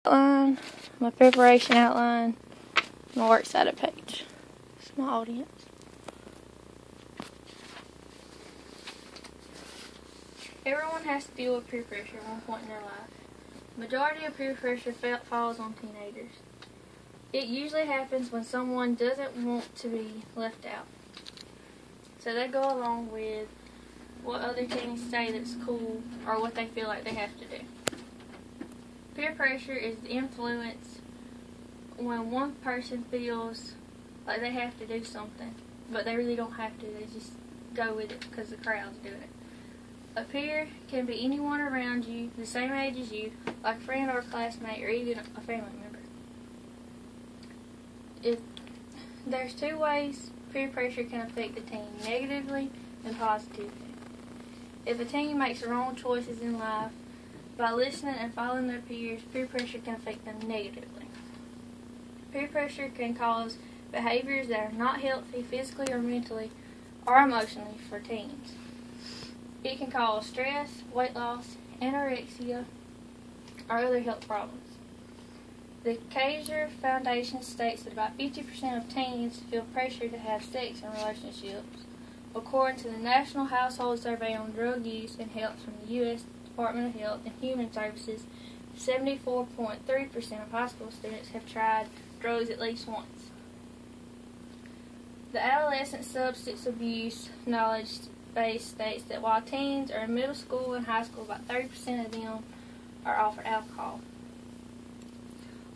Outline, my preparation outline, my works cited page. It's my audience. Everyone has to deal with peer pressure at one point in their life. Majority of peer pressure falls on teenagers. It usually happens when someone doesn't want to be left out. So they go along with what other teens say that's cool or what they feel like they have to do. Peer pressure is the influence when one person feels like they have to do something, but they really don't have to. They just go with it because the crowd's doing it. A peer can be anyone around you, the same age as you, like a friend or a classmate, or even a family member. There's two ways peer pressure can affect a teen, negatively and positively. If a teen makes the wrong choices in life, by listening and following their peers, peer pressure can affect them negatively. Peer pressure can cause behaviors that are not healthy physically or mentally or emotionally for teens. It can cause stress, weight loss, anorexia, or other health problems. The Kaiser Foundation states that about 50% of teens feel pressure to have sex in relationships. According to the National Household Survey on Drug Use and Health from the U.S. Department of Health and Human Services, 74.3% of high school students have tried drugs at least once. The Adolescent Substance Abuse Knowledge Base states that while teens are in middle school and high school, about 30% of them are offered alcohol.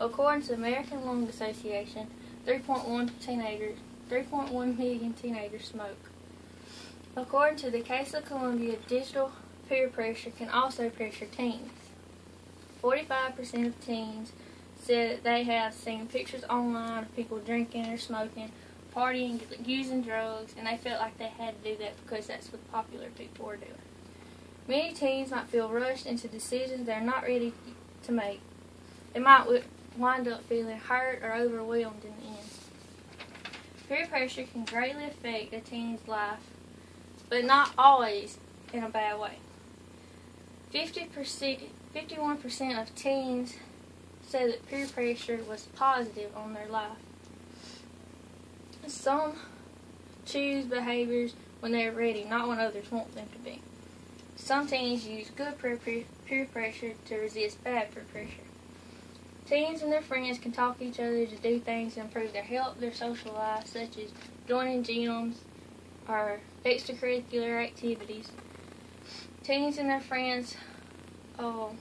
According to the American Lung Association, 3.1 million teenagers smoke. According to the case of Columbia, digital peer pressure can also pressure teens. 45% of teens said that they have seen pictures online of people drinking or smoking, partying, using drugs, and they felt like they had to do that because that's what popular people are doing. Many teens might feel rushed into decisions they're not ready to make. They might wind up feeling hurt or overwhelmed in the end. Peer pressure can greatly affect a teen's life, but not always in a bad way. 51% of teens said that peer pressure was positive on their life. Some choose behaviors when they are ready, not when others want them to be. Some teens use good peer pressure to resist bad peer pressure. Teens and their friends can talk each other to do things to improve their health, their social life, such as joining gyms or extracurricular activities. Teens and their friends can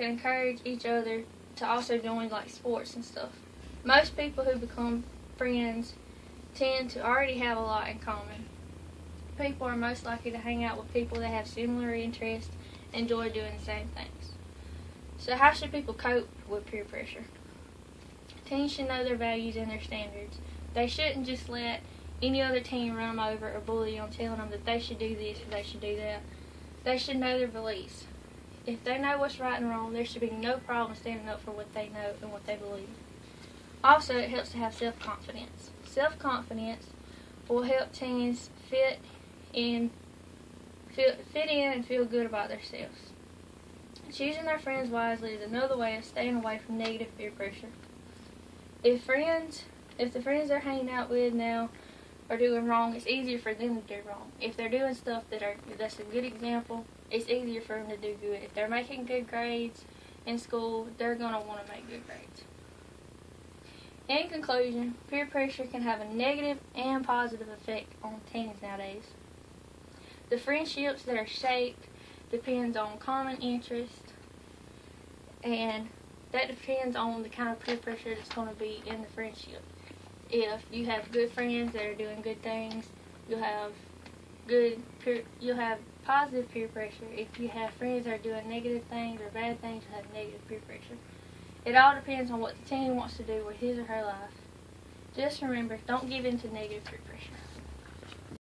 encourage each other to also join like sports and stuff. Most people who become friends tend to already have a lot in common. People are most likely to hang out with people that have similar interests and enjoy doing the same things. So how should people cope with peer pressure? Teens should know their values and their standards. They shouldn't just let any other teen run them over or bully them, telling them that they should do this or they should do that. They should know their beliefs. If they know what's right and wrong, there should be no problem standing up for what they know and what they believe. Also, it helps to have self-confidence. Self-confidence will help teens fit in and feel good about themselves. Choosing their friends wisely is another way of staying away from negative peer pressure. If the friends they're hanging out with now are doing wrong, it's easier for them to do wrong. If they're doing stuff that's a good example, it's easier for them to do good. If they're making good grades in school, they're going to want to make good grades. In conclusion, peer pressure can have a negative and positive effect on teens nowadays. The friendships that are shaped depends on common interest, and that depends on the kind of peer pressure that's going to be in the friendship. If you have good friends that are doing good things, you'll have positive peer pressure. If you have friends that are doing negative things or bad things, you'll have negative peer pressure. It all depends on what the teen wants to do with his or her life. Just remember, don't give in to negative peer pressure.